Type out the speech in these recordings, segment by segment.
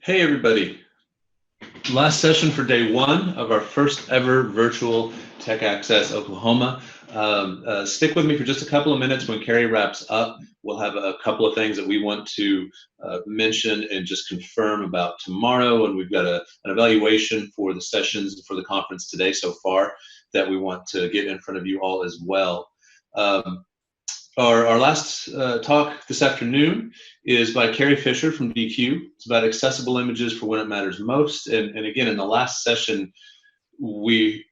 Hey everybody, last session for day one of our first ever virtual TechAccess Oklahoma. Stick with me for just a couple of minutes. When Carie wraps up, we'll have a couple of things that we want to mention and just confirm about tomorrow. And we've got an evaluation for the sessions for the conference today so far that we want to get in front of you all as well. Our last talk this afternoon is by Carie Fisher from DQ. It's about accessible images for when it matters most. And again, in the last session, we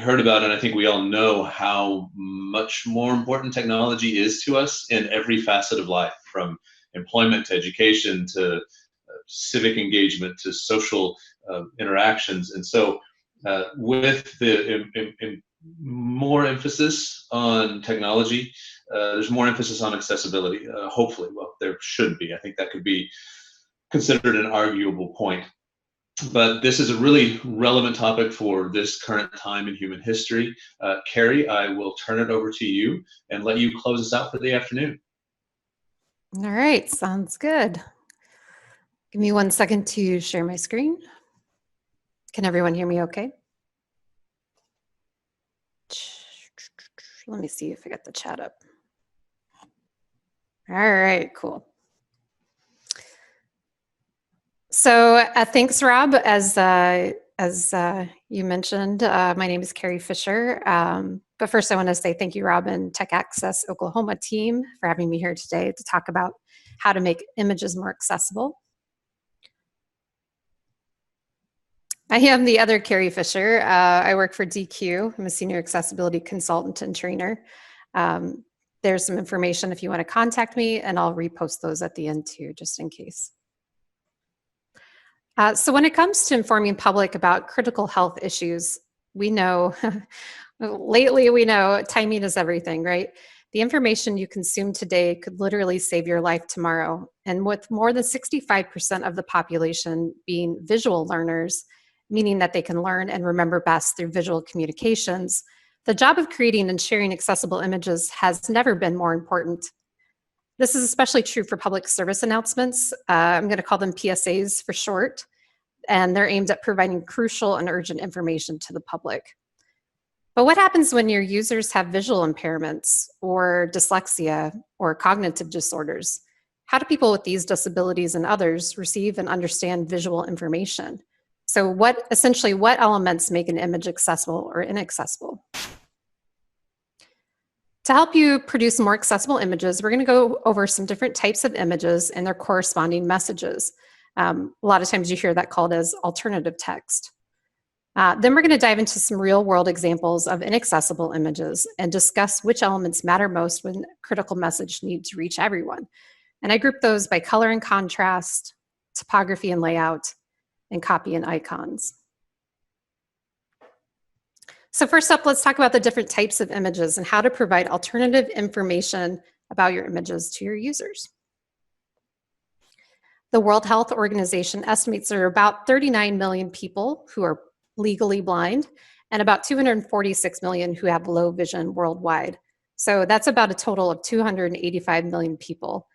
heard about, and I think we all know how much more important technology is to us in every facet of life, from employment to education to civic engagement to social interactions. And so with the more emphasis on technology, there's more emphasis on accessibility, hopefully. Well, there should be. I think that could be considered an arguable point. But this is a really relevant topic for this current time in human history. Carie, I will turn it over to you and let you close us out for the afternoon. All right, sounds good. Give me 1 second to share my screen. Can everyone hear me okay? Let me see if I got the chat up. All right, cool. So thanks, Rob. As you mentioned, my name is Carie Fisher. But first, I want to say thank you, Rob, and TechAccess Oklahoma team for having me here today to talk about how to make images more accessible. I am the other Carie Fisher. I work for DQ. I'm a senior accessibility consultant and trainer. There's some information if you want to contact me, and I'll repost those at the end too, just in case. So when it comes to informing public about critical health issues, we know, lately we know timing is everything, right? The information you consume today could literally save your life tomorrow. And with more than 65% of the population being visual learners, meaning that they can learn and remember best through visual communications, the job of creating and sharing accessible images has never been more important. This is especially true for public service announcements. I'm going to call them PSAs for short, and they're aimed at providing crucial and urgent information to the public. But what happens when your users have visual impairments or dyslexia or cognitive disorders? How do people with these disabilities and others receive and understand visual information? So essentially what elements make an image accessible or inaccessible? To help you produce more accessible images, we're going to go over some different types of images and their corresponding messages. A lot of times you hear that called as alternative text. Then we're going to dive into some real-world examples of inaccessible images and discuss which elements matter most when critical message needs to reach everyone. And I group those by color and contrast, topography and layout, and copy and icons. So first up, let's talk about the different types of images and how to provide alternative information about your images to your users. The World Health Organization estimates there are about 39 million people who are legally blind and about 246 million who have low vision worldwide. So that's about a total of 285 million people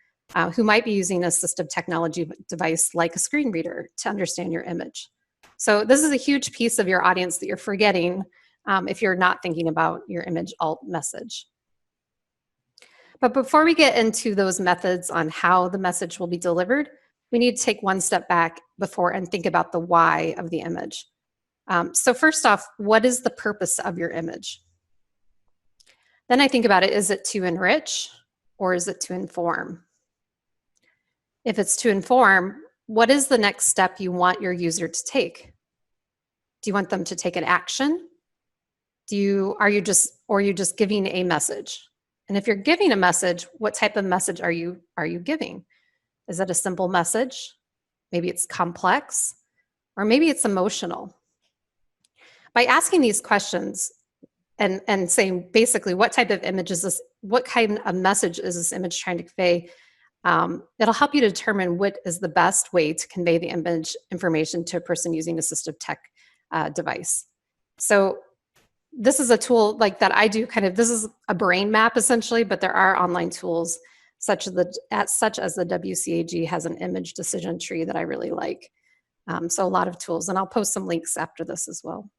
who might be using an assistive technology device like a screen reader to understand your image. So this is a huge piece of your audience that you're forgetting if you're not thinking about your image alt message. But before we get into those methods on how the message will be delivered, we need to take one step back before and think about the why of the image. So first off, what is the purpose of your image? Then I think about it, is it to enrich or is it to inform? If it's to inform, what is the next step you want your user to take? Do you want them to take an action? Are you just giving a message? And if you're giving a message, what type of message are you giving? Is it a simple message? Maybe it's complex, or maybe it's emotional. By asking these questions and saying basically what type of image is this, what kind of message is this image trying to convey, it'll help you determine what is the best way to convey the image information to a person using assistive tech device. So this is a tool like that I do this is a brain map essentially, but there are online tools such as the WCAG has an image decision tree that I really like. So a lot of tools, and I'll post some links after this as well.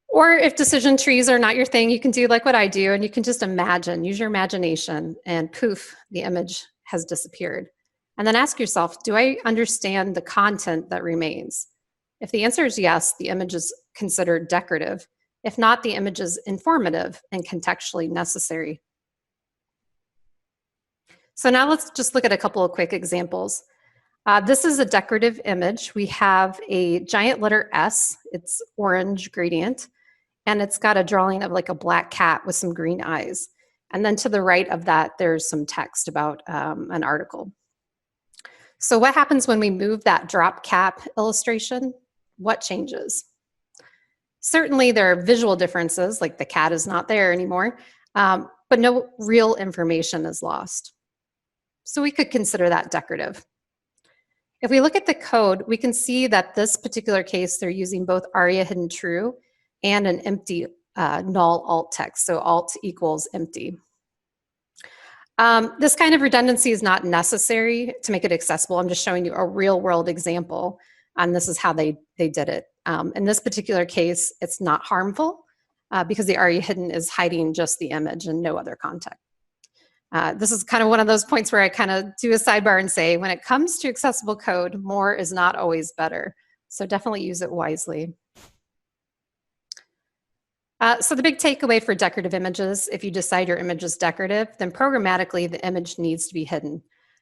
Or if decision trees are not your thing, you can do like what I do, and you can just imagine, use your imagination, and poof, the image has disappeared. And then ask yourself, do I understand the content that remains? If the answer is yes, the image is considered decorative. If not, the image is informative and contextually necessary. So now let's just look at a couple of quick examples. This is a decorative image. We have a giant letter S, it's orange gradient, and it's got a drawing of like a black cat with some green eyes. And then to the right of that, there's some text about an article. So what happens when we move that drop cap illustration? What changes? Certainly there are visual differences, like the cat is not there anymore, but no real information is lost. So we could consider that decorative. If we look at the code, we can see that this particular case, they're using both ARIA hidden true and an empty null alt text, so alt equals empty. This kind of redundancy is not necessary to make it accessible. I'm just showing you a real world example, and this is how they did it. In this particular case, it's not harmful because the ARIA hidden is hiding just the image and no other context. This is kind of one of those points where I kind of do a sidebar and say, when it comes to accessible code, more is not always better. So definitely use it wisely. So the big takeaway for decorative images, if you decide your image is decorative, then programmatically the image needs to be hidden.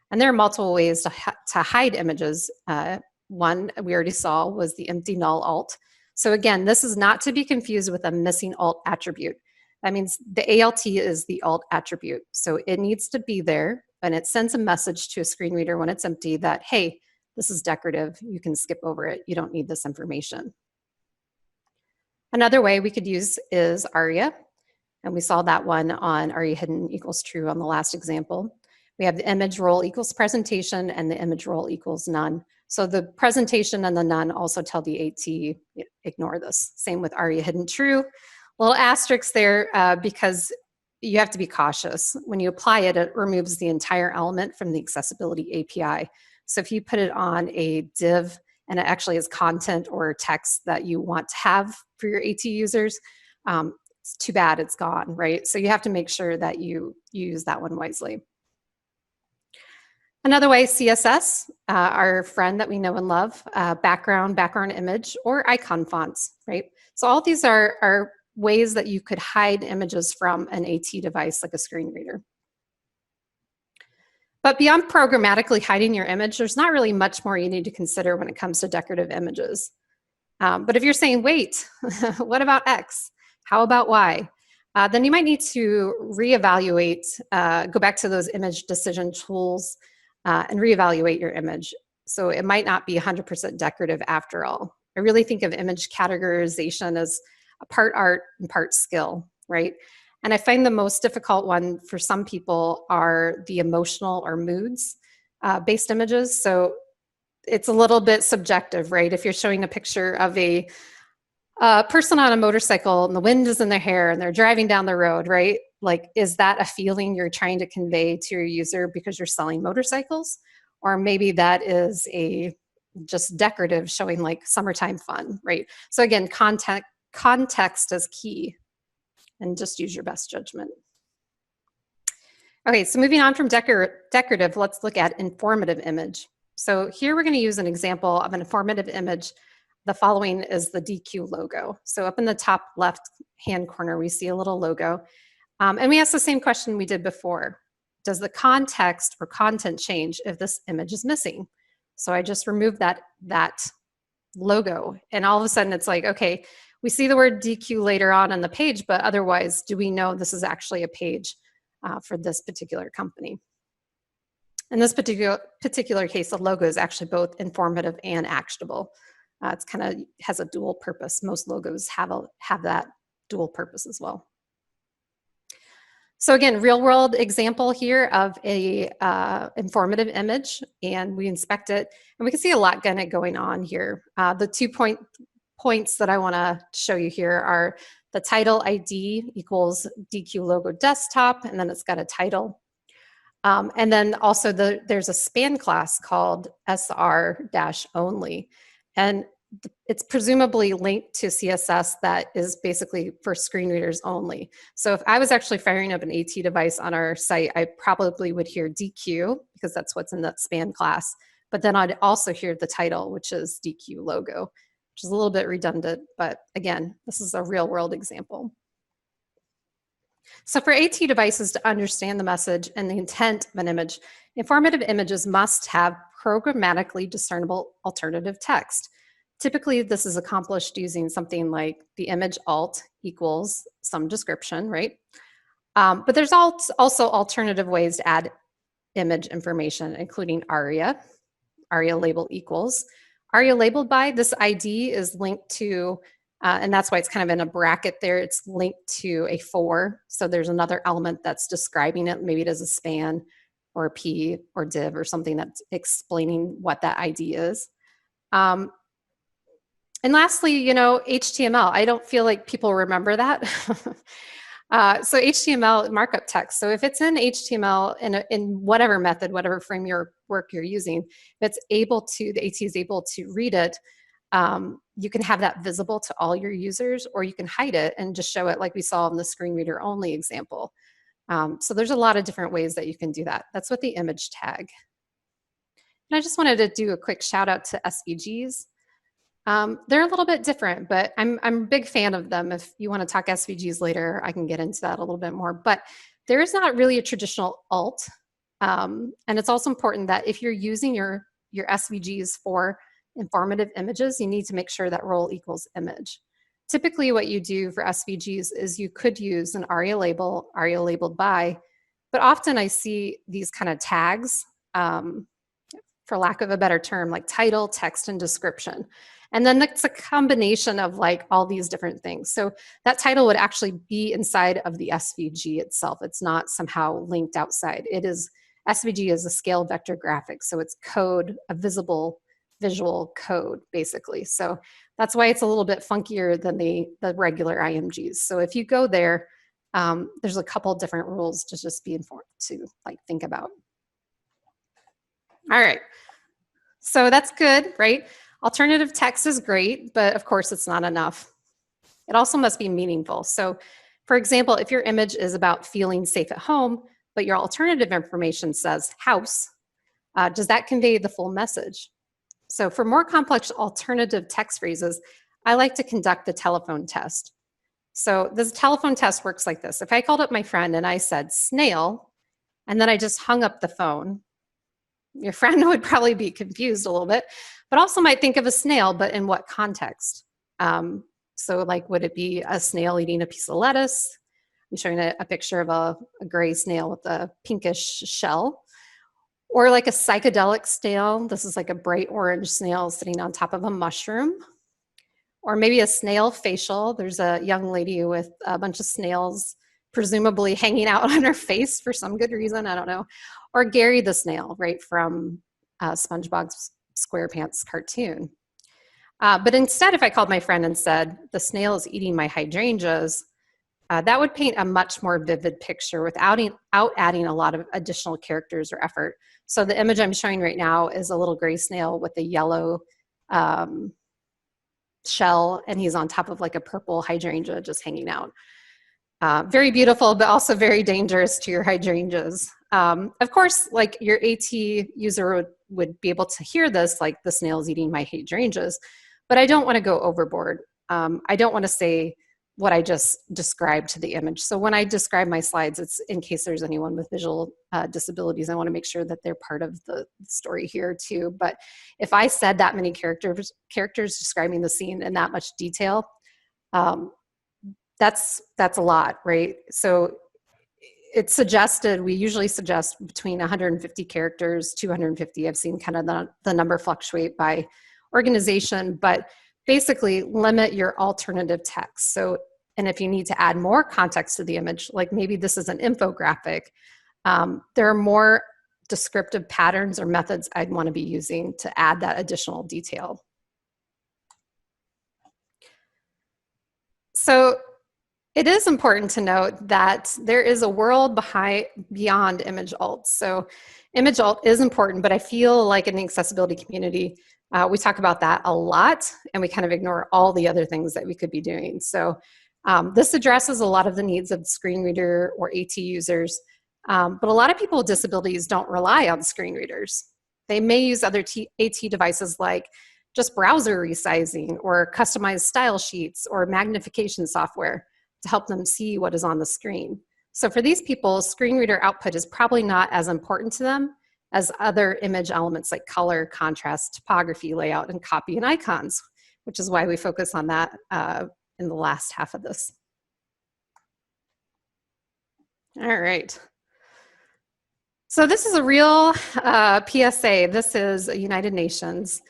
And there are multiple ways to hide images. One we already saw was the empty null alt. So again, this is not to be confused with a missing alt attribute. That means the ALT is the alt attribute. So it needs to be there, and it sends a message to a screen reader when it's empty that, hey, this is decorative, you can skip over it, you don't need this information. Another way we could use is ARIA, and we saw that one on ARIA hidden equals true on the last example. We have the image role equals presentation and the image role equals none. So the presentation and the none also tell the AT, ignore this. Same with ARIA hidden true. Little asterisk there because you have to be cautious. When you apply it, it removes the entire element from the accessibility API. So if you put it on a div and it actually is content or text that you want to have for your AT users, it's too bad it's gone, right? So you have to make sure that you use that one wisely. Another way, CSS, our friend that we know and love, background image, or icon fonts, right? So all these are ways that you could hide images from an AT device like a screen reader. But beyond programmatically hiding your image, there's not really much more you need to consider when it comes to decorative images. But if you're saying, wait, what about X? How about Y? Then you might need to reevaluate, go back to those image decision tools and reevaluate your image. So it might not be 100% decorative after all. I really think of image categorization as a part art and part skill, right? And I find the most difficult one for some people are the emotional or moods based images. So it's a little bit subjective, right? If you're showing a picture of a person on a motorcycle and the wind is in their hair and they're driving down the road, right? Like, is that a feeling you're trying to convey to your user because you're selling motorcycles? Or maybe that is a just decorative showing like summertime fun, right? So again, context is key, and just use your best judgment. Okay, so moving on from decorative, let's look at informative image. So here we're going to use an example of an informative image. The following is the DQ logo. So up in the top left hand corner, we see a little logo. And we asked the same question we did before. Does the context or content change if this image is missing? So I just removed that logo, and all of a sudden it's like, okay, we see the word DQ later on the page, but otherwise, do we know this is actually a page for this particular company? In this particular case, the logo is actually both informative and actionable. It's kind of has a dual purpose. Most logos have that dual purpose as well. So again, real world example here of a informative image, and we inspect it, and we can see a lot kind of going on here. The 2 points that I want to show you here are the title ID equals DQ logo desktop, and then it's got a title. And then also there's a span class called SR-only. And it's presumably linked to CSS that is basically for screen readers only. So if I was actually firing up an AT device on our site, I probably would hear DQ because that's what's in that span class. But then I'd also hear the title, which is DQ logo, which is a little bit redundant. But again, this is a real world example. So for AT devices to understand the message and the intent of an image, informative images must have programmatically discernible alternative text. Typically, this is accomplished using something like the image alt equals some description, right? But there's also alternative ways to add image information, including ARIA label equals. ARIA labeled by, this ID is linked to, and that's why it's kind of in a bracket there, it's linked to a for. So there's another element that's describing it. Maybe it is a span or a P or div or something that's explaining what that ID is. And lastly, you know, HTML. I don't feel like people remember that. So HTML markup text. So if it's in HTML in whatever method, whatever framework you're using, if it's able to, the AT is able to read it, you can have that visible to all your users, or you can hide it and just show it like we saw in the screen reader only example. So there's a lot of different ways that you can do that. That's with the image tag. And I just wanted to do a quick shout out to SVGs. They're a little bit different, but I'm a big fan of them. If you want to talk SVGs later, I can get into that a little bit more. But there is not really a traditional alt. And it's also important that if you're using your SVGs for informative images, you need to make sure that role equals image. Typically what you do for SVGs is you could use an ARIA label, ARIA labeled by, but often I see these kind of tags, for lack of a better term, like title, text, and description. And then it's a combination of like all these different things. So that title would actually be inside of the SVG itself. It's not somehow linked outside. It is, SVG is a scale vector graphic. So it's code, a visible visual code, basically. So that's why it's a little bit funkier than the regular IMGs. So if you go there, there's a couple different rules to just be informed to like think about. All right, so that's good, right? Alternative text is great, but of course it's not enough. It also must be meaningful. So for example, if your image is about feeling safe at home, but your alternative information says house, does that convey the full message? So for more complex alternative text phrases, I like to conduct the telephone test. So this telephone test works like this. If I called up my friend and I said snail, and then I just hung up the phone, your friend would probably be confused a little bit, but also might think of a snail, but in what context? So like, would it be a snail eating a piece of lettuce? I'm showing a picture of a gray snail with a pinkish shell. Or like a psychedelic snail. This is like a bright orange snail sitting on top of a mushroom. Or maybe a snail facial. There's a young lady with a bunch of snails presumably hanging out on her face for some good reason, I don't know. Or Gary the snail, right, from SpongeBob SquarePants cartoon. But instead, if I called my friend and said, the snail is eating my hydrangeas, that would paint a much more vivid picture without adding a lot of additional characters or effort. So the image I'm showing right now is a little gray snail with a yellow shell, and he's on top of like a purple hydrangea just hanging out. Very beautiful, but also very dangerous to your hydrangeas. Of course, like your AT user would be able to hear this, like the snail's eating my hydrangeas, but I don't want to go overboard. I don't want to say what I just described to the image. So when I describe my slides, it's in case there's anyone with visual disabilities, I want to make sure that they're part of the story here too. But if I said that many characters describing the scene in that much detail, that's a lot, right? So it's suggested, we usually suggest between 150 characters, 250. I've seen kind of the number fluctuate by organization, but basically limit your alternative text. So, and if you need to add more context to the image, like maybe this is an infographic, there are more descriptive patterns or methods I'd want to be using to add that additional detail. So It is important to note that there is a world beyond image alt. So image alt is important, but I feel like in the accessibility community, we talk about that a lot, and we kind of ignore all the other things that we could be doing. So this addresses a lot of the needs of screen reader or AT users, but a lot of people with disabilities don't rely on screen readers. They may use other AT devices like just browser resizing or customized style sheets or magnification software to help them see what is on the screen. So for these people, screen reader output is probably not as important to them as other image elements like color, contrast, topography, layout, and copy and icons, which is why we focus on that in the last half of this. All right. So this is a real PSA. This is a United Nations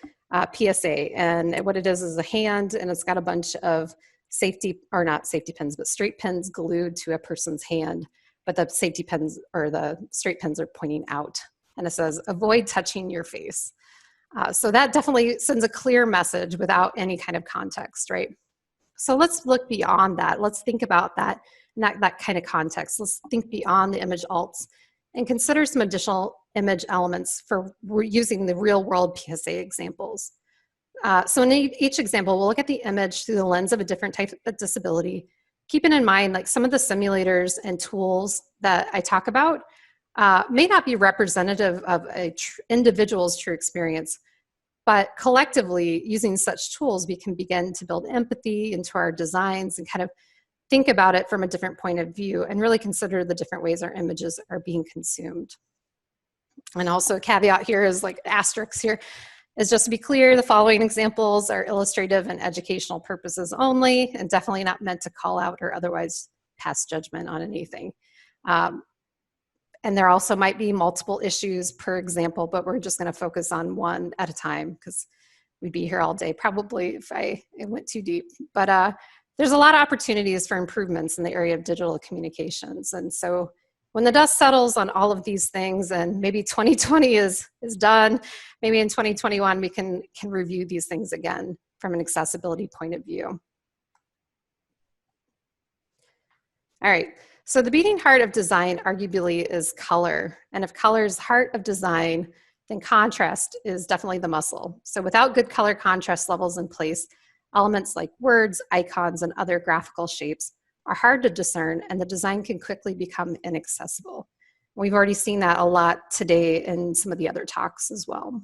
PSA, and what it is a hand, and it's got a bunch of safety, or not safety pins, but straight pins glued to a person's hand, but the safety pins or the straight pins are pointing out, and it says, avoid touching your face. So that definitely sends a clear message without any kind of context, right? So let's look beyond that. Let's think about that, that kind of context. Let's think beyond the image alts and consider some additional image elements for using the real world PSA examples. So in each example, we'll look at the image through the lens of a different type of disability, keeping in mind like some of the simulators and tools that I talk about may not be representative of an individual's true experience, but collectively using such tools, we can begin to build empathy into our designs and kind of think about it from a different point of view and really consider the different ways our images are being consumed. And also a caveat here is like asterisks here is just to be clear, the following examples are illustrative and educational purposes only, and definitely not meant to call out or otherwise pass judgment on anything. And there also might be multiple issues per example, but we're just gonna focus on one at a time because we'd be here all day probably if it went too deep. But there's a lot of opportunities for improvements in the area of digital communications. And so when the dust settles on all of these things and maybe 2020 is done, maybe in 2021 we can review these things again from an accessibility point of view. All right, so the beating heart of design arguably is color. And if color is heart of design, then contrast is definitely the muscle. So without good color contrast levels in place, elements like words, icons, and other graphical shapes are hard to discern, and the design can quickly become inaccessible. We've already seen that a lot today in some of the other talks as well.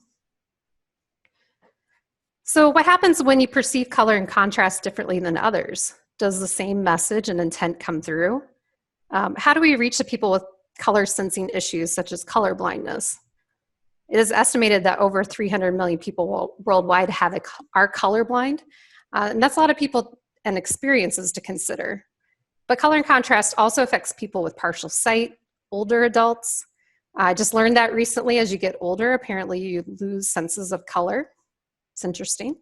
So what happens when you perceive color and contrast differently than others? Does the same message and intent come through? How do we reach the people with color sensing issues such as color blindness? It is estimated that over 300 million people worldwide are colorblind, and that's a lot of people and experiences to consider. But color and contrast also affects people with partial sight, older adults. I just learned that recently. As you get older, apparently you lose senses of color. It's interesting.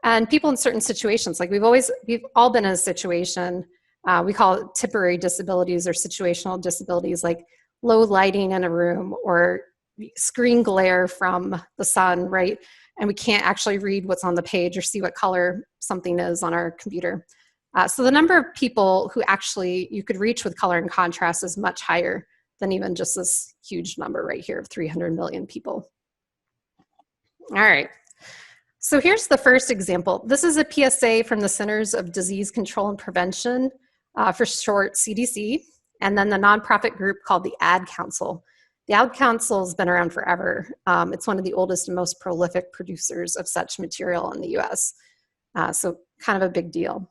And people in certain situations, like we've all been in a situation, we call it temporary disabilities or situational disabilities, like low lighting in a room or screen glare from the sun, right? And we can't actually read what's on the page or see what color something is on our computer. So the number of people who actually you could reach with color and contrast is much higher than even just this huge number right here of 300 million people. All right. So here's the first example. This is a PSA from the Centers of Disease Control and Prevention, for short CDC, and then the nonprofit group called the Ad Council. The Ad Council has been around forever. It's one of the oldest and most prolific producers of such material in the US. So kind of a big deal.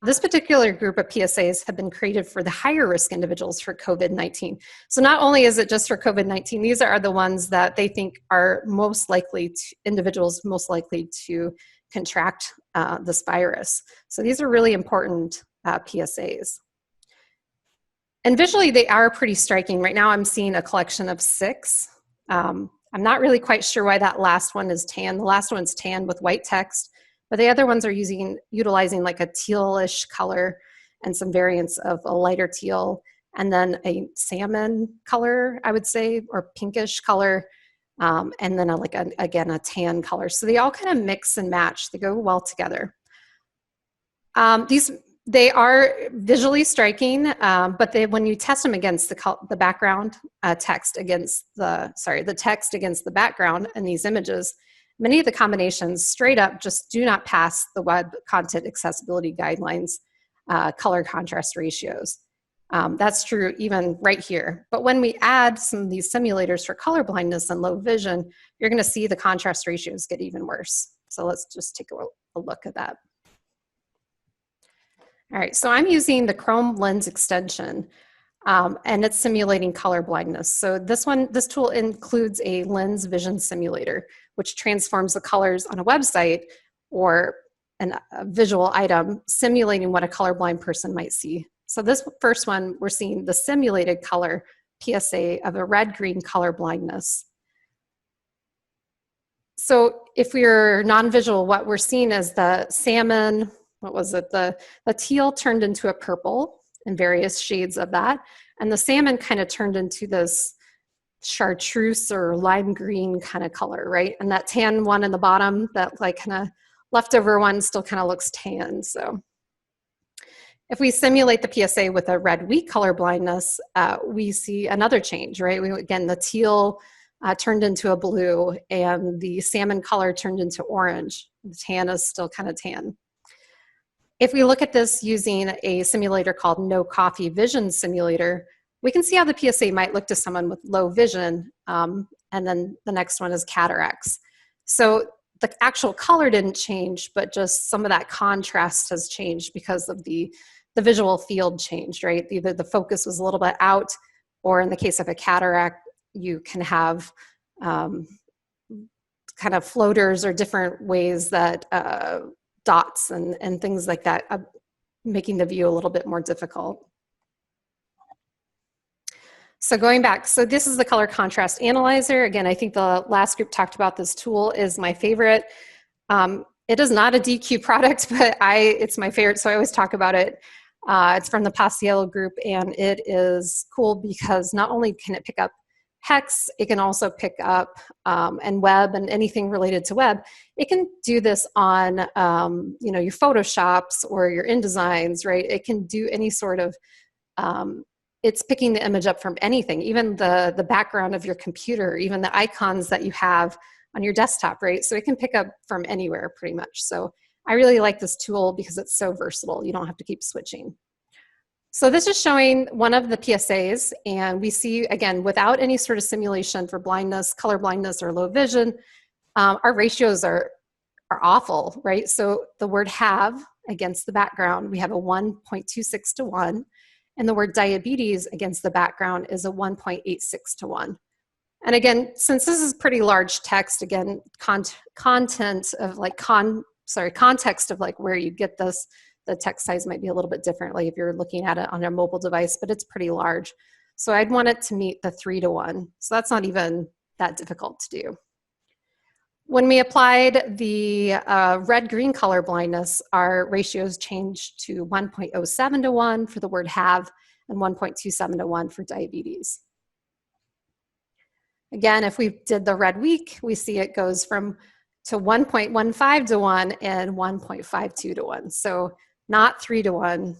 This particular group of PSAs have been created for the higher risk individuals for COVID-19. So not only is it just for COVID-19, these are the ones that they think are most likely, individuals most likely to contract this virus. So these are really important PSAs. And visually, they are pretty striking. Right now, I'm seeing a collection of 6. I'm not really quite sure why that last one is tan. The last one's tan with white text, but the other ones are utilizing like a tealish color and some variants of a lighter teal, and then a salmon color, I would say, or pinkish color, and then again, a tan color. So they all kind of mix and match. They go well together. They are visually striking, but when you test them against the background text against the text against the background in these images, many of the combinations straight up just do not pass the Web Content Accessibility Guidelines color contrast ratios. That's true even right here. But when we add some of these simulators for color blindness and low vision, you're going to see the contrast ratios get even worse. So let's just take a look at that. All right, so I'm using the Chrome Lens extension, and it's simulating color blindness. So this tool includes a lens vision simulator, which transforms the colors on a website or a visual item, simulating what a colorblind person might see. So this first one, we're seeing the simulated color PSA of a red-green color blindness. So if we're non-visual, what we're seeing is the salmon, what was it? The teal turned into a purple and various shades of that. And the salmon kind of turned into this chartreuse or lime green kind of color, right? And that tan one in the bottom, that like kind of leftover one still kind of looks tan. So if we simulate the PSA with a red wheat color blindness, we see another change, right? Again, the teal turned into a blue and the salmon color turned into orange. The tan is still kind of tan. If we look at this using a simulator called No Coffee Vision Simulator, we can see how the PSA might look to someone with low vision, and then the next one is cataracts. So the actual color didn't change, but just some of that contrast has changed because of the visual field changed, right? Either the focus was a little bit out, or in the case of a cataract, you can have kind of floaters or different ways that dots and things like that, making the view a little bit more difficult. So going back, so this is the color contrast analyzer. Again, I think the last group talked about this tool is my favorite. It is not a DQ product, but it's my favorite, so I always talk about it. It's from the Pasiello group, and it is cool because not only can it pick up hex, it can also pick up and web and anything related to web. It can do this on your Photoshops or your InDesigns, right? It can do any sort of, it's picking the image up from anything, even the background of your computer, even the icons that you have on your desktop, right? So it can pick up from anywhere pretty much. So I really like this tool because it's so versatile. You don't have to keep switching. So this is showing one of the PSAs, and we see, again, without any sort of simulation for blindness, color blindness, or low vision, our ratios are awful, right? So the word have against the background, we have a 1.26 to 1, and the word diabetes against the background is a 1.86 to 1. And again, since this is pretty large text, again, context of like where you get this, the text size might be a little bit differently if you're looking at it on a mobile device, but it's pretty large. So I'd want it to meet the 3 to 1. So that's not even that difficult to do. When we applied the red-green color blindness, our ratios changed to 1.07 to 1 for the word have and 1.27 to 1 for diabetes. Again, if we did the red week, we see it goes to 1.15 to 1 and 1.52 to 1. So not 3 to 1,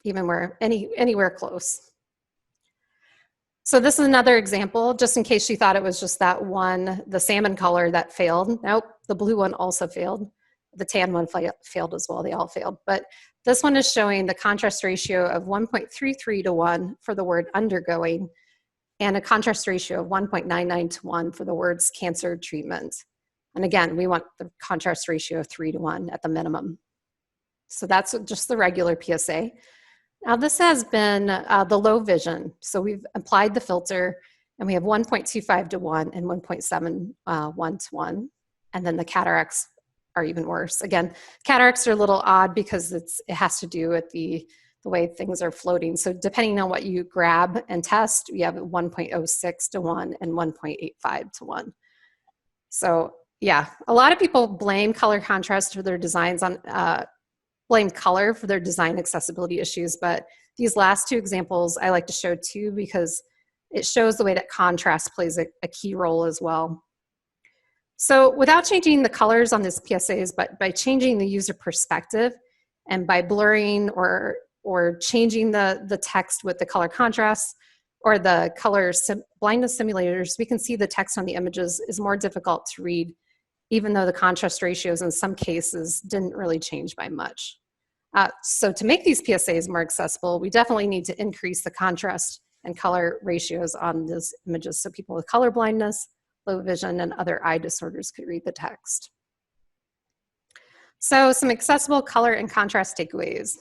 even anywhere close. So this is another example, just in case you thought it was just that one, the salmon color that failed. Nope, the blue one also failed. The tan one failed as well, they all failed. But this one is showing the contrast ratio of 1.33 to 1 for the word undergoing, and a contrast ratio of 1.99 to 1 for the words cancer treatment. And again, we want the contrast ratio of 3 to 1 at the minimum. So that's just the regular PSA. Now this has been the low vision. So we've applied the filter and we have 1.25 to 1 and 1.71 to 1. And then the cataracts are even worse. Again, cataracts are a little odd because it has to do with the way things are floating. So depending on what you grab and test, we have 1.06 to 1 and 1.85 to 1. So yeah, a lot of people blame color contrast for their designs blame color for their design accessibility issues, but these last two examples I like to show too because it shows the way that contrast plays a key role as well. So without changing the colors on this PSAs, but by changing the user perspective, And by blurring or changing the text with the color contrast or the blindness simulators, we can see the text on the images is more difficult to read, even though the contrast ratios in some cases didn't really change by much. So to make these PSAs more accessible, we definitely need to increase the contrast and color ratios on these images so people with color blindness, low vision, and other eye disorders could read the text. So some accessible color and contrast takeaways.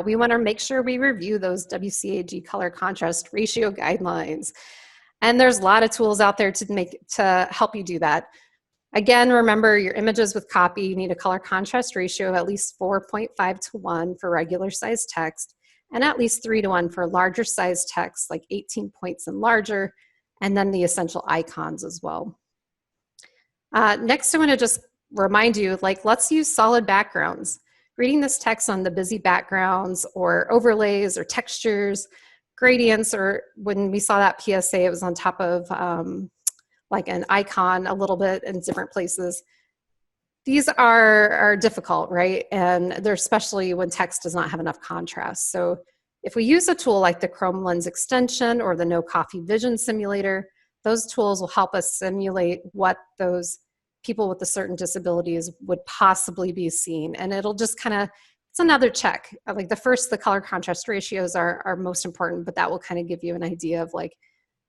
We want to make sure we review those WCAG color contrast ratio guidelines. And there's a lot of tools out there to help you do that. Again, remember your images with copy, you need a color contrast ratio of at least 4.5 to 1 for regular size text, and at least 3 to 1 for larger size text, like 18 points and larger, and then the essential icons as well. Next, I want to just remind you, let's use solid backgrounds. Reading this text on the busy backgrounds or overlays or textures, gradients, or when we saw that PSA, it was on top of like an icon a little bit in different places. These are difficult, right? And they're especially when text does not have enough contrast. So if we use a tool like the Chrome Lens extension or the No Coffee Vision simulator, those tools will help us simulate what those people with a certain disabilities would possibly be seeing. And it'll just kind of, it's another check. Like the color contrast ratios are most important, but that will kind of give you an idea of like,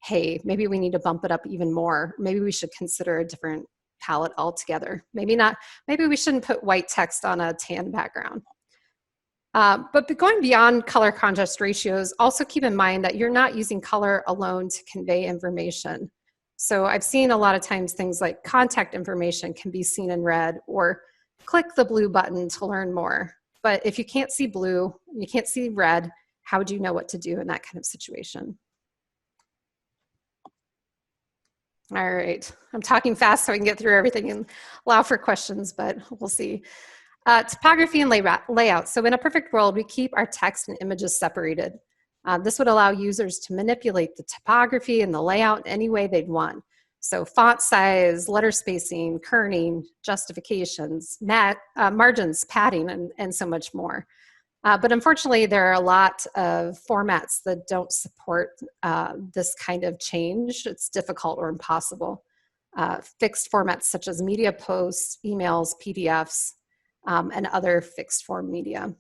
hey, maybe we need to bump it up even more. Maybe we should consider a different palette altogether. Maybe not, maybe we shouldn't put white text on a tan background. But going beyond color contrast ratios, also keep in mind that you're not using color alone to convey information. So I've seen a lot of times things like contact information can be seen in red, or click the blue button to learn more. But if you can't see blue, you can't see red, how do you know what to do in that kind of situation? All right, I'm talking fast so I can get through everything and allow for questions, but we'll see. Topography and layout. So in a perfect world, we keep our text and images separated. This would allow users to manipulate the topography and the layout any way they'd want. So font size, letter spacing, kerning, justifications, margins, padding, and so much more. But unfortunately, there are a lot of formats that don't support this kind of change. It's difficult or impossible. Fixed formats such as media posts, emails, PDFs, and other fixed form media.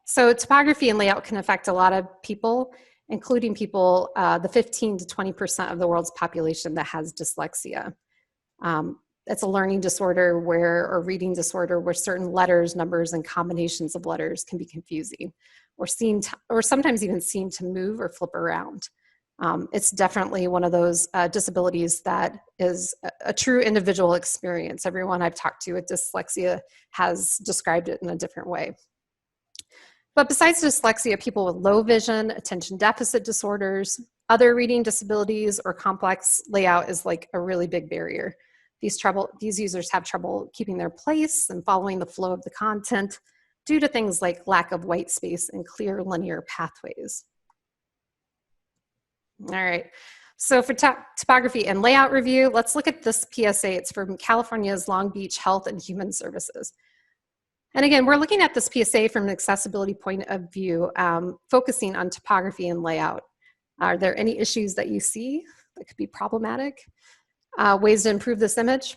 So topography and layout can affect a lot of people, including people, the 15 to 20% of the world's population that has dyslexia. It's a learning disorder or reading disorder where certain letters, numbers, and combinations of letters can be confusing or sometimes even seem to move or flip around. It's definitely one of those disabilities that is a true individual experience. Everyone I've talked to with dyslexia has described it in a different way. But besides dyslexia, people with low vision, attention deficit disorders, other reading disabilities, or complex layout is like a really big barrier. These users have trouble keeping their place and following the flow of the content due to things like lack of white space and clear linear pathways. All right, so for topography and layout review, let's look at this PSA. It's from California's Long Beach Health and Human Services. And again, we're looking at this PSA from an accessibility point of view, focusing on topography and layout. Are there any issues that you see that could be problematic? Ways to improve this image?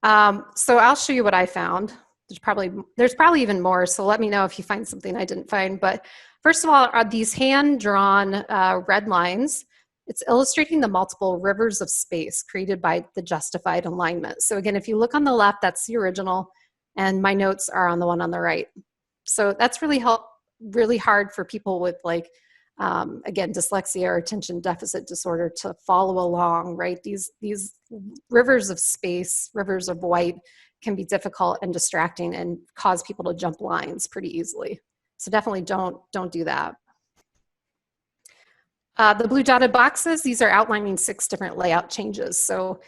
So I'll show you what I found. There's probably even more, so let me know if you find something I didn't find. But first of all, are these hand-drawn red lines. It's illustrating the multiple rivers of space created by the justified alignment. So again, if you look on the left, that's the original, and my notes are on the one on the right. So that's really hard for people with again, dyslexia or attention deficit disorder to follow along, right? These rivers of space, rivers of white can be difficult and distracting and cause people to jump lines pretty easily. So definitely don't do that. The blue dotted boxes, these are outlining 6 different layout changes. So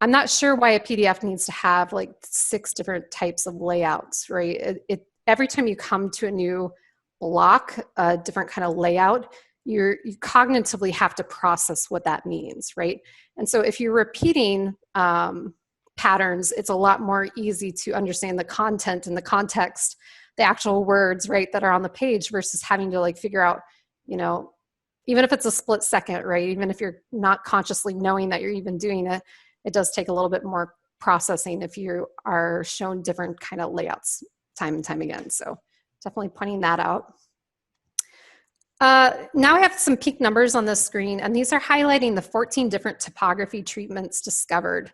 I'm not sure why a PDF needs to have like 6 different types of layouts, right? Every time you come to a new block, a different kind of layout, you cognitively have to process what that means, right? And so if you're repeating patterns, it's a lot more easy to understand the content and the context, the actual words, right, that are on the page versus having to like figure out, you know, even if it's a split second, right, even if you're not consciously knowing that you're even doing it, it does take a little bit more processing if you are shown different kind of layouts time and time again. So definitely pointing that out. Now I have some peak numbers on the screen, and these are highlighting the 14 different typography treatments discovered.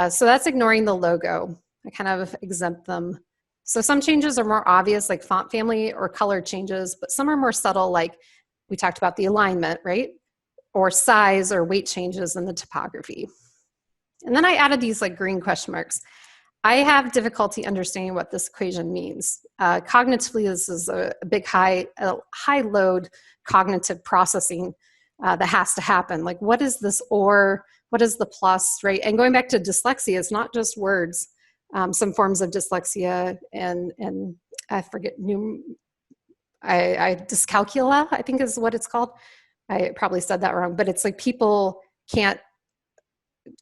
So that's ignoring the logo. I kind of exempt them. So some changes are more obvious, like font family or color changes, but some are more subtle, like we talked about the alignment, right? Or size or weight changes in the typography. And then I added these like green question marks. I have difficulty understanding what this equation means. Cognitively, this is a big high load cognitive processing that has to happen. Like, what is this or? What is the plus, right? And going back to dyslexia, it's not just words. Some forms of dyslexia and I forget, dyscalculia, I think is what it's called. I probably said that wrong, but it's like people can't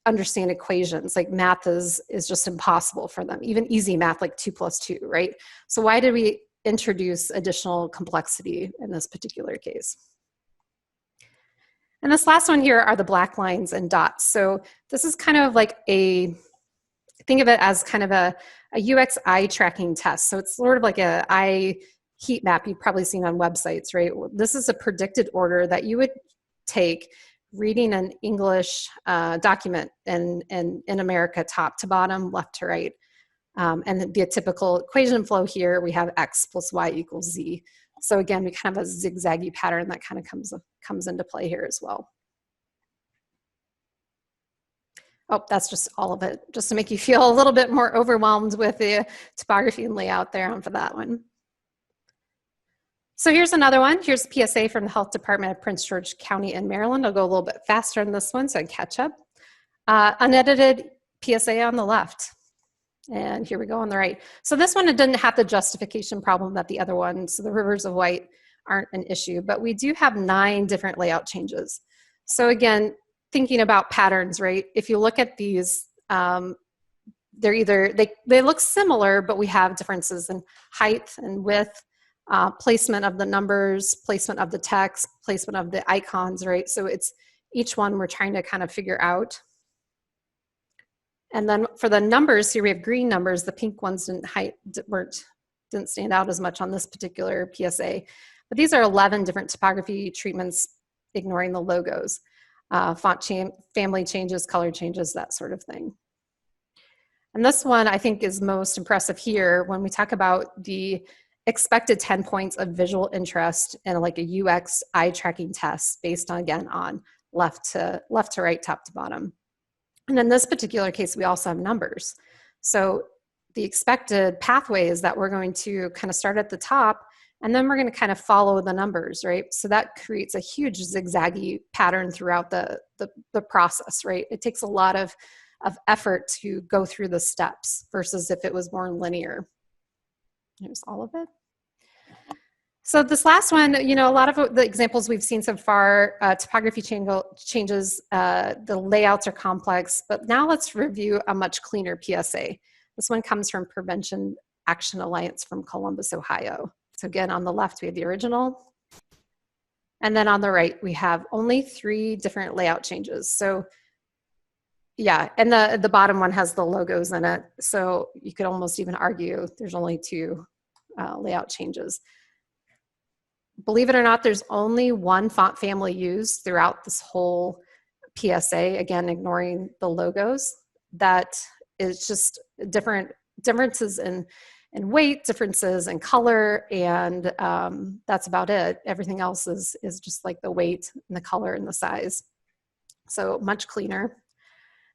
understand equations. Like math is just impossible for them, even easy math like 2 + 2, right? So why did we introduce additional complexity in this particular case? And this last one here are the black lines and dots. So this is kind of like think of it as kind of a UX eye tracking test. So it's sort of like a eye heat map you've probably seen on websites, right? This is a predicted order that you would take reading an English document in America, top to bottom, left to right. And the typical equation flow here, we have X + Y = Z. So again, we kind of have a zigzaggy pattern that kind of comes into play here as well. Oh, that's just all of it, just to make you feel a little bit more overwhelmed with the topography and layout there on for that one. So here's another one. Here's a PSA from the Health Department of Prince George County in Maryland. I'll go a little bit faster on this one so I can catch up. Unedited PSA on the left. And here we go on the right. So this one, it didn't have the justification problem that the other one, so the rivers of white aren't an issue, but we do have 9 different layout changes. So again, thinking about patterns, right? If you look at these, they're either, they look similar, but we have differences in height and width, placement of the numbers, placement of the text, placement of the icons, right? So it's each one we're trying to kind of figure out. And then for the numbers, here we have green numbers. The pink ones didn't stand out as much on this particular PSA. But these are 11 different typography treatments, ignoring the logos. Font family changes, color changes, that sort of thing. And this one I think is most impressive here when we talk about the expected 10 points of visual interest in like a UX eye tracking test based on, again, on left to right, top to bottom. And in this particular case, we also have numbers. So the expected pathway is that we're going to kind of start at the top and then we're going to kind of follow the numbers, right? So that creates a huge zigzaggy pattern throughout the process, right? It takes a lot of effort to go through the steps versus if it was more linear. Here's all of it. So this last one, you know, a lot of the examples we've seen so far, topography changes, the layouts are complex, but now let's review a much cleaner PSA. This one comes from Prevention Action Alliance from Columbus, Ohio. So again, on the left, we have the original. And then on the right, we have only 3 different layout changes. So yeah, and the bottom one has the logos in it. So you could almost even argue there's only 2 layout changes. Believe it or not, there's only 1 font family used throughout this whole PSA, again, ignoring the logos. That is just differences in weight, differences in color, and that's about it. Everything else is just like the weight and the color and the size. So much cleaner.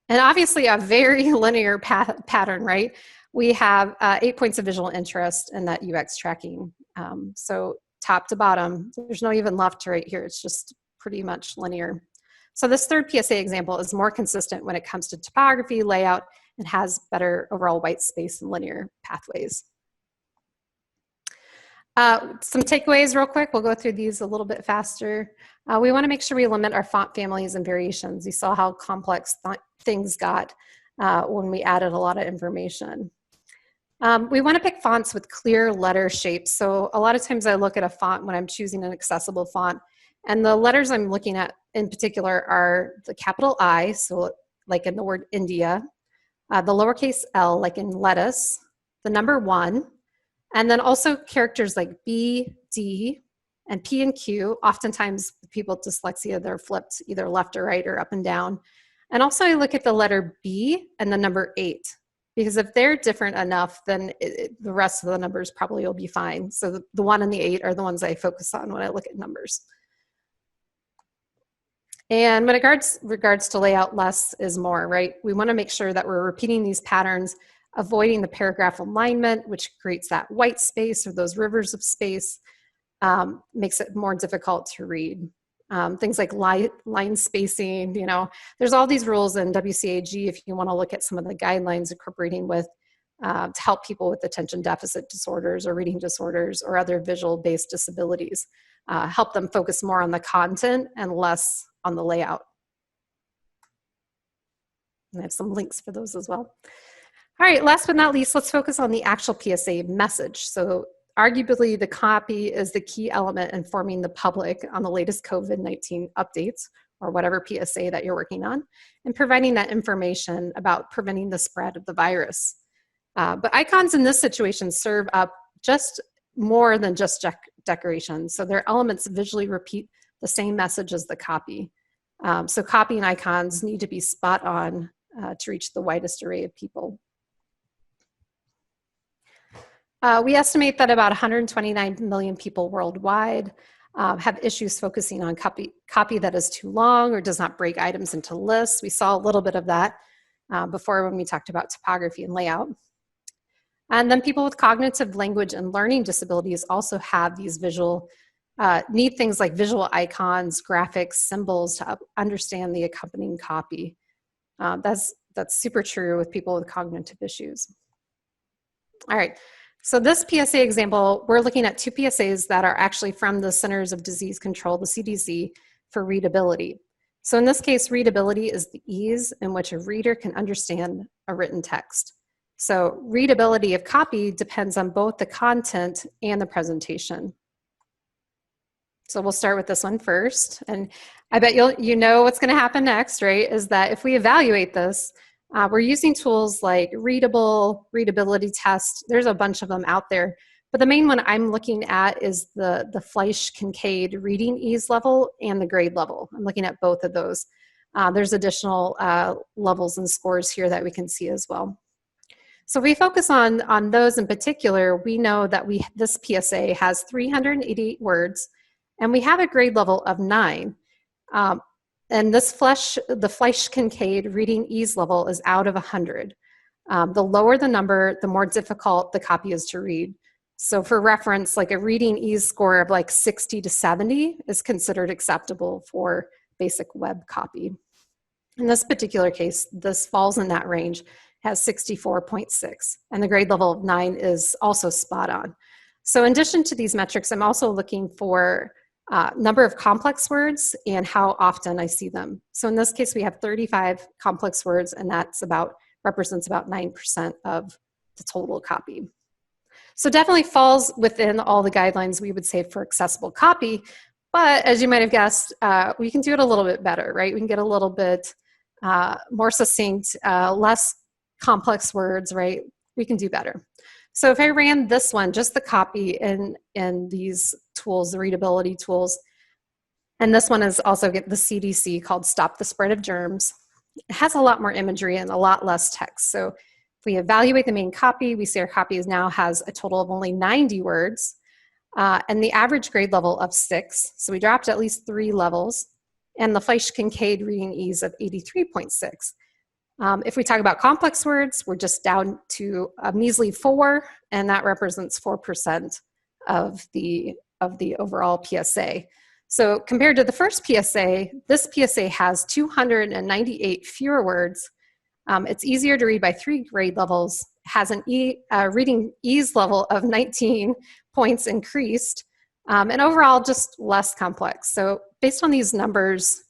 And obviously a very linear pattern, right? We have 8 points of visual interest in that UX tracking. So top to bottom, there's no even left to right here. It's just pretty much linear. So this third PSA example is more consistent when it comes to topography, layout, and has better overall white space and linear pathways. Some takeaways real quick. We'll go through these a little bit faster. We want to make sure we limit our font families and variations. You saw how complex things got. when we added a lot of information. We want to pick fonts with clear letter shapes. So a lot of times I look at a font when I'm choosing an accessible font, and the letters I'm looking at in particular are the capital I, so like in the word India, the lowercase l, like in lettuce, the number 1, and then also characters like B, D, and P and Q. Oftentimes people with dyslexia, they're flipped either left or right or up and down. And also I look at the letter B and the number 8. Because if they're different enough, then the rest of the numbers probably will be fine. So the 1 and the 8 are the ones I focus on when I look at numbers. And when it regards to layout, less is more, right? We want to make sure that we're repeating these patterns, avoiding the paragraph alignment, which creates that white space or those rivers of space, makes it more difficult to read. Things like line spacing, you know, there's all these rules in WCAG if you want to look at some of the guidelines incorporating with to help people with attention deficit disorders or reading disorders or other visual-based disabilities, help them focus more on the content and less on the layout. And I have some links for those as well. All right, last but not least, let's focus on the actual PSA message. So arguably, the copy is the key element informing the public on the latest COVID-19 updates or whatever PSA that you're working on, and providing that information about preventing the spread of the virus. But icons in this situation serve up just more than just decoration. So their elements visually repeat the same message as the copy. So copy and icons need to be spot on to reach the widest array of people. We estimate that about 129 million people worldwide have issues focusing on copy that is too long or does not break items into lists. We saw a little bit of that before when we talked about topography and layout. And then people with cognitive, language, and learning disabilities also have these need things like visual icons, graphics, symbols to understand the accompanying copy. That's super true with people with cognitive issues. All right. So this PSA example, we're looking at 2 PSAs that are actually from the Centers of Disease Control, the CDC, for readability. So in this case, readability is the ease in which a reader can understand a written text. So readability of copy depends on both the content and the presentation. So we'll start with this one first. And I bet you know what's going to happen next, right? Is that if we evaluate this, we're using tools like readability test. There's a bunch of them out there. But the main one I'm looking at is the Fleisch-Kincaid reading ease level and the grade level. I'm looking at both of those. There's additional levels and scores here that we can see as well. So if we focus on those in particular, we know that this PSA has 388 words, and we have a grade level of 9. And the Fleisch-Kincaid reading ease level is out of 100. The lower the number, the more difficult the copy is to read. So for reference, like a reading ease score of like 60 to 70 is considered acceptable for basic web copy. In this particular case, this falls in that range, has 64.6, and the grade level of 9 is also spot on. So in addition to these metrics, I'm also looking for number of complex words and how often I see them. So in this case, we have 35 complex words, and that's represents about 9% of the total copy. So definitely falls within all the guidelines we would say for accessible copy, but as you might have guessed, we can do it a little bit better, right? We can get a little bit more succinct, less complex words, right? We can do better. So if I ran this one, just the copy in these tools, the readability tools, and this one is also the CDC called Stop the Spread of Germs. It has a lot more imagery and a lot less text. So if we evaluate the main copy, we see our copy now has a total of only 90 words and the average grade level of 6. So we dropped at least 3 levels, and the Fleisch-Kincaid reading ease of 83.6. If we talk about complex words, we're just down to a measly 4, and that represents 4% of the overall PSA. So compared to the first PSA, this PSA has 298 fewer words. It's easier to read by 3 grade levels, has an reading ease level of 19 points increased, and overall just less complex. So based on these numbers,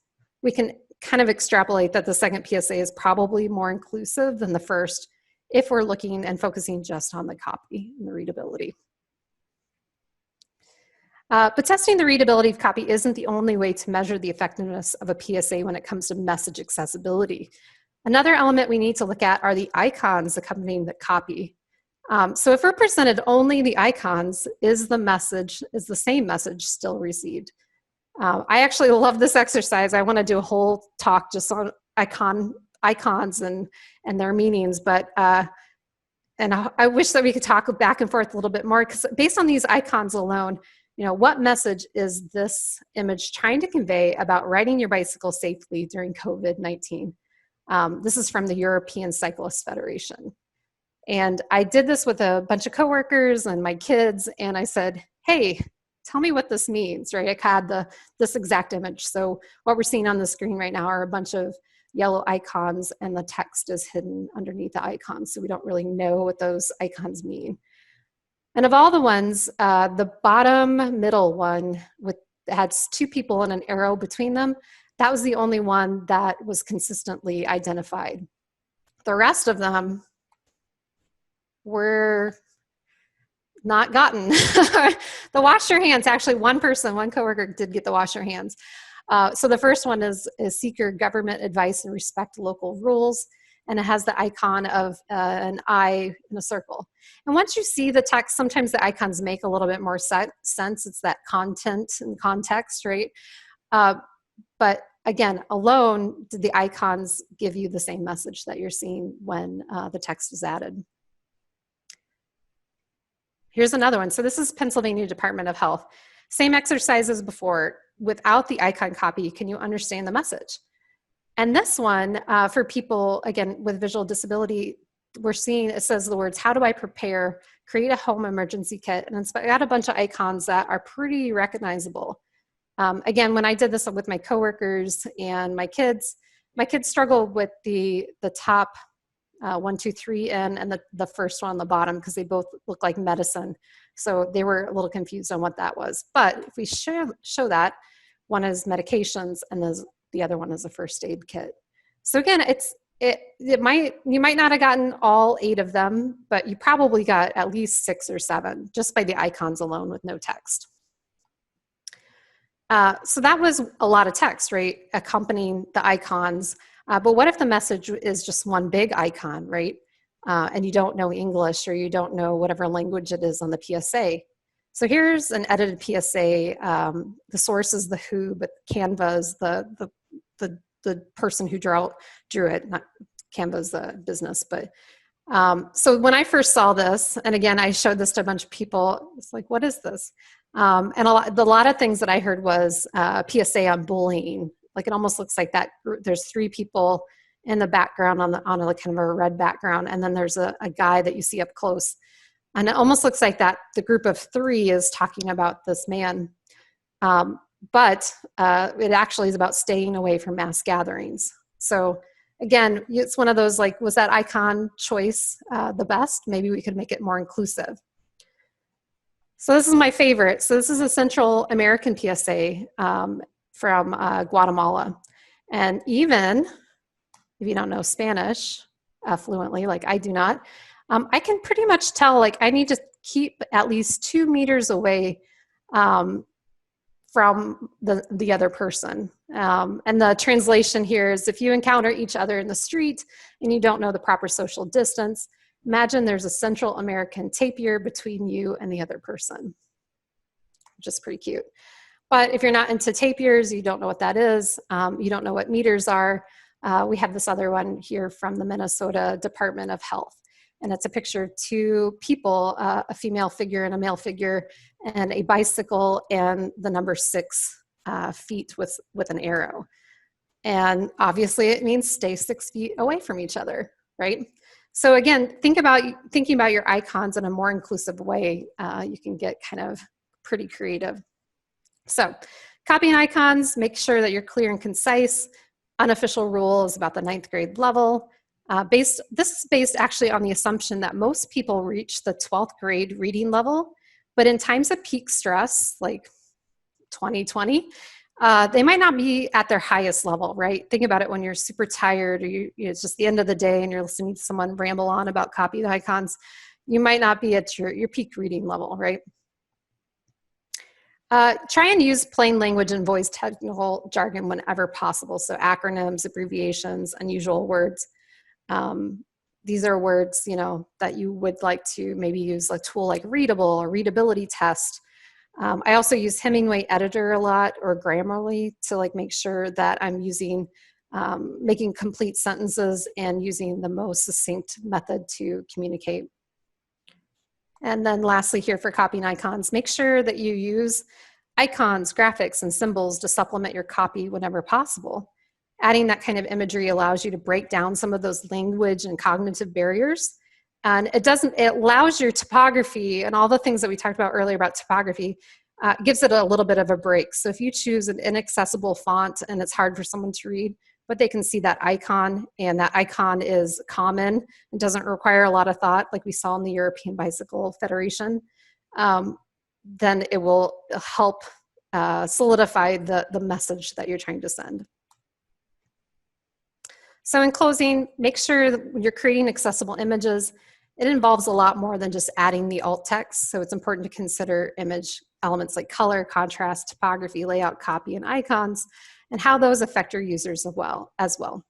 we can kind of extrapolate that the second PSA is probably more inclusive than the first if we're looking and focusing just on the copy and the readability. But testing the readability of copy isn't the only way to measure the effectiveness of a PSA when it comes to message accessibility. Another element we need to look at are the icons accompanying the copy. So if we're presented only the icons, is the same message still received? I actually love this exercise. I want to do a whole talk just on icons and their meanings, but and I wish that we could talk back and forth a little bit more, because based on these icons alone, what message is this image trying to convey about riding your bicycle safely during COVID-19? This is from the European Cyclist Federation. And I did this with a bunch of coworkers and my kids, and I said, hey, tell me what this means, right? I had this exact image. So what we're seeing on the screen right now are a bunch of yellow icons, and the text is hidden underneath the icons. So we don't really know what those icons mean. And of all the ones, the bottom middle one had two people and an arrow between them, that was the only one that was consistently identified. The rest of them were not gotten. The wash your hands, actually one coworker did get the wash your hands. So the first one is seek your government advice and respect local rules. And it has the icon of an eye in a circle. And once you see the text, sometimes the icons make a little bit more sense. It's that content and context, right? But again, alone, did the icons give you the same message that you're seeing when the text is added? Here's another one. So this is Pennsylvania Department of Health. Same exercise as before. Without the icon copy, can you understand the message? And this one, for people, again, with visual disability, we're seeing, it says the words, how do I prepare, create a home emergency kit? And it's got a bunch of icons that are pretty recognizable. Again, when I did this with my coworkers and my kids struggled with the top 1, 2, 3 and the first one on the bottom, because they both look like medicine. So they were a little confused on what that was. But if we show that, one is medications and the other one is a first aid kit. So again, you might not have gotten all 8 of them, but you probably got at least 6 or 7 just by the icons alone with no text. So that was a lot of text, right, accompanying the icons. But what if the message is just one big icon, right? And you don't know English, or you don't know whatever language it is on the PSA. So here's an edited PSA. The source is the WHO, but Canva is the person who drew it. Not Canva's the business, but so when I first saw this, and again, I showed this to a bunch of people, it's like, what is this? And a lot of things that I heard was PSA on bullying. Like, it almost looks like that. There's 3 people in the background on a kind of a red background, and then there's a guy that you see up close. And it almost looks like that the group of 3 is talking about this man. But it actually is about staying away from mass gatherings. So again, it's one of those, like, was that icon choice the best? Maybe we could make it more inclusive. So this is my favorite. So this is a Central American PSA from Guatemala. And even if you don't know Spanish fluently, like I do not, I can pretty much tell, like, I need to keep at least 2 meters away from the other person. And the translation here is, if you encounter each other in the street and you don't know the proper social distance, imagine there's a Central American tapir between you and the other person, which is pretty cute. But if you're not into tapirs, you don't know what that is, you don't know what meters are, we have this other one here from the Minnesota Department of Health. And it's a picture of 2 people, a female figure and a male figure, and a bicycle and the number 6 feet with an arrow. And obviously it means stay 6 feet away from each other, right? So again, thinking about your icons in a more inclusive way, you can get kind of pretty creative. So copying icons, make sure that you're clear and concise. Unofficial rule is about the 9th grade level. This is based actually on the assumption that most people reach the 12th grade reading level, but in times of peak stress, like 2020, They might not be at their highest level, right? Think about it when you're super tired, or it's just the end of the day and you're listening to someone ramble on about copy icons. You might not be at your peak reading level, right? Try and use plain language and voice technical jargon whenever possible. So acronyms, abbreviations, unusual words. These are words, that you would like to maybe use a tool like Readable or Readability Test. I also use Hemingway Editor a lot, or Grammarly, to make sure that I'm using, making complete sentences and using the most succinct method to communicate. And then lastly here for copying icons, make sure that you use icons, graphics, and symbols to supplement your copy whenever possible. Adding that kind of imagery allows you to break down some of those language and cognitive barriers. And it allows your typography and all the things that we talked about earlier about typography, gives it a little bit of a break. So if you choose an inaccessible font and it's hard for someone to read, but they can see that icon, and that icon is common and doesn't require a lot of thought, like we saw in the European Bicycle Federation, then it will help solidify the message that you're trying to send. So in closing, make sure that when you're creating accessible images, it involves a lot more than just adding the alt text. So it's important to consider image elements like color, contrast, typography, layout, copy, and icons, and how those affect your users as well.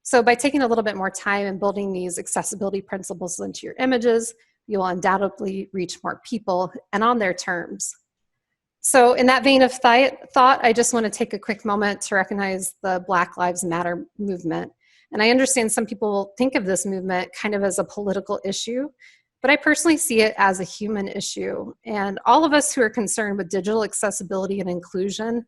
So by taking a little bit more time and building these accessibility principles into your images, you will undoubtedly reach more people and on their terms. So in that vein of thought, I just want to take a quick moment to recognize the Black Lives Matter movement. And I understand some people think of this movement kind of as a political issue, but I personally see it as a human issue. And all of us who are concerned with digital accessibility and inclusion,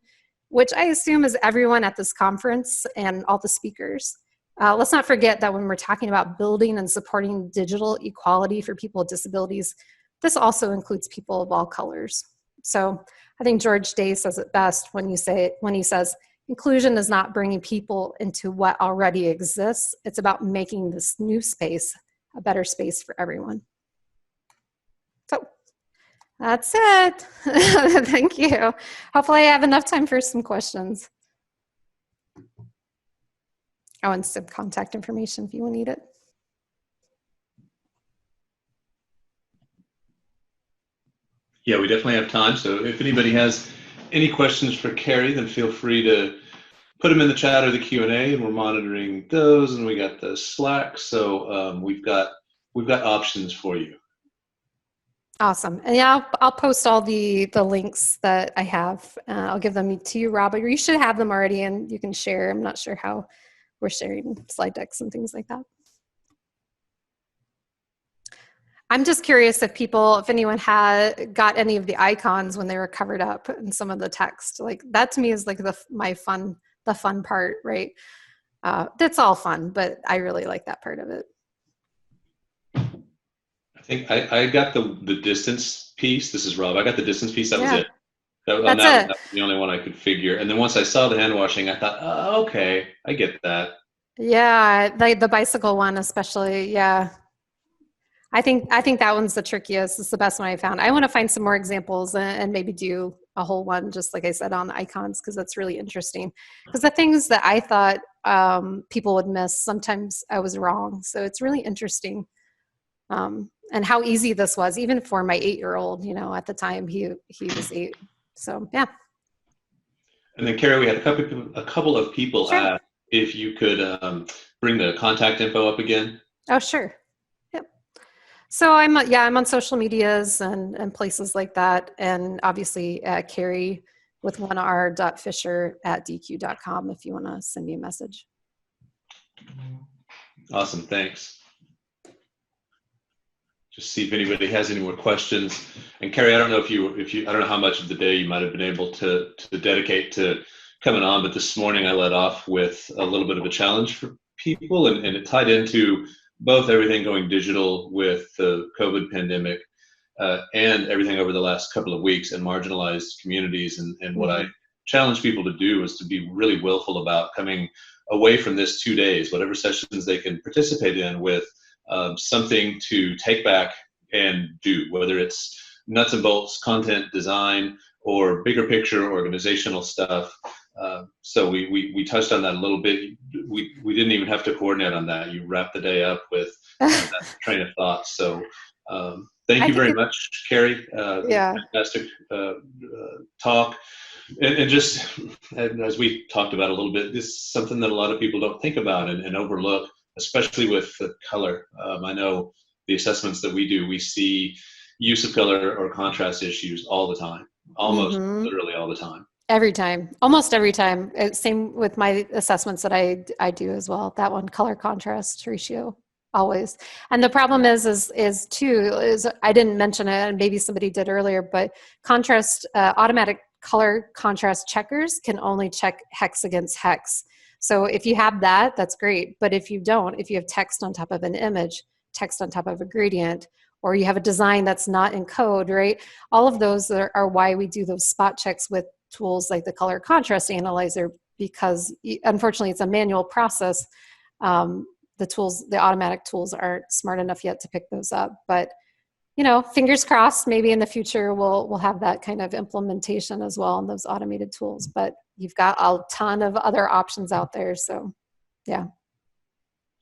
which I assume is everyone at this conference and all the speakers, let's not forget that when we're talking about building and supporting digital equality for people with disabilities, this also includes people of all colors. So I think George Day says it best when he says, inclusion is not bringing people into what already exists. It's about making this new space a better space for everyone. So that's it. Thank you. Hopefully I have enough time for some questions. Oh, and some contact information if you need it. Yeah, we definitely have time. So if anybody has any questions for Carie, then feel free to put them in the chat or the Q&A, and we're monitoring those. And we got the Slack, so we've got options for you. Awesome. And yeah, I'll post all the links that I have. I'll give them to you, Rob, or you should have them already and you can share. I'm not sure how we're sharing slide decks and things like that. I'm just curious if anyone had got any of the icons when they were covered up in some of the text. Like that to me is like the fun part, right? That's all fun, but I really like that part of it. I think I got the distance piece. This is Rob. I got the distance piece. That was it. That was the only one I could figure. And then once I saw the hand washing, I thought, oh, okay, I get that. Yeah, the bicycle one especially. Yeah, I think that one's the trickiest. It's the best one I found. I want to find some more examples and maybe do a whole one, just like I said, on the icons, because that's really interesting. Because the things that I thought people would miss, sometimes I was wrong. So it's really interesting. And how easy this was, even for my 8-year-old, at the time he was 8. So, yeah. And then, Carie, we had a couple of people Sure. ask if you could bring the contact info up again. Oh, sure. Yep. So I'm on social medias and places like that. And obviously Carie with 1r.fisher@dq.com if you want to send me a message. Awesome. Thanks. Just see if anybody has any more questions. And Carie, I don't know I don't know how much of the day you might have been able to dedicate to coming on, but this morning I led off with a little bit of a challenge for people, and it tied into both everything going digital with the COVID pandemic and everything over the last couple of weeks and marginalized communities. And what I challenge people to do is to be really willful about coming away from this 2 days, whatever sessions they can participate in, with something to take back and do, whether it's nuts and bolts content design or bigger picture organizational stuff. So we touched on that a little bit. We didn't even have to coordinate on that. You wrapped the day up with that train of thought. So thank I you think very much, Carie. yeah. Fantastic talk. And just as we talked about a little bit, this is something that a lot of people don't think about and overlook, especially with the color. I know the assessments that we do, we see use of color or contrast issues all the time, almost Mm-hmm. literally all the time. Every time, almost every time. Same with my assessments that I do as well. That one, color contrast ratio, always. And the problem is too is I didn't mention it, and maybe somebody did earlier, but contrast automatic color contrast checkers can only check hex against hex. So if you have that, that's great. But if you don't, if you have text on top of an image, text on top of a gradient, or you have a design that's not in code, right? All of those are why we do those spot checks with tools like the color contrast analyzer, because unfortunately it's a manual process. The automatic tools aren't smart enough yet to pick those up. But fingers crossed, maybe in the future we'll have that kind of implementation as well in those automated tools. But you've got a ton of other options out there. So yeah.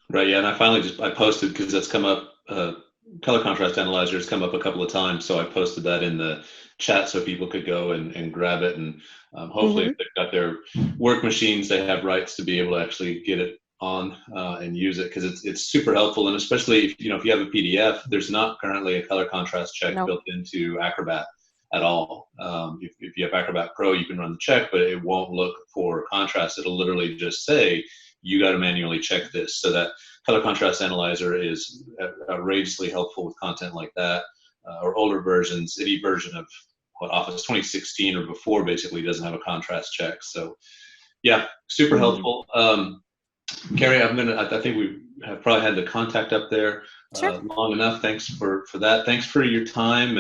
Right. Yeah. And I posted because that's come up. Color contrast analyzer has come up a couple of times, so I posted that in the chat so people could go and grab it, and hopefully if they've got their work machines, they have rights to be able to actually get it on and use it, because it's super helpful. And especially if you have a PDF, there's not currently a color contrast check built into Acrobat at all. If you have Acrobat Pro, you can run the check, but it won't look for contrast. It'll literally just say you got to manually check this. So that color contrast analyzer is outrageously helpful with content like that, or older versions. Any version of Office 2016 or before basically doesn't have a contrast check. So yeah, super helpful. Carie, I think we have probably had the contact up there long enough. Thanks for that. Thanks for your time. And